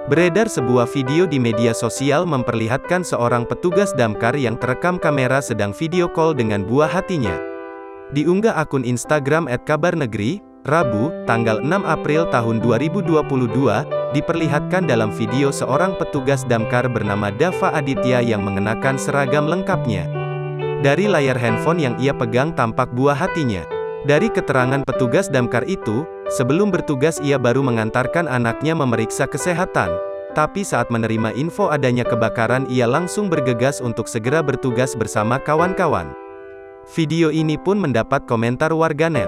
Beredar sebuah video di media sosial memperlihatkan seorang petugas damkar yang terekam kamera sedang video call dengan buah hatinya. Diunggah akun Instagram @kabarnegri, Rabu, tanggal 6 April tahun 2022, diperlihatkan dalam video seorang petugas damkar bernama Dava Aditya yang mengenakan seragam lengkapnya. Dari layar handphone yang ia pegang tampak buah hatinya. Dari keterangan petugas damkar itu, sebelum bertugas ia baru mengantarkan anaknya memeriksa kesehatan. Tapi saat menerima info adanya kebakaran ia langsung bergegas untuk segera bertugas bersama kawan-kawan. Video ini pun mendapat komentar warganet.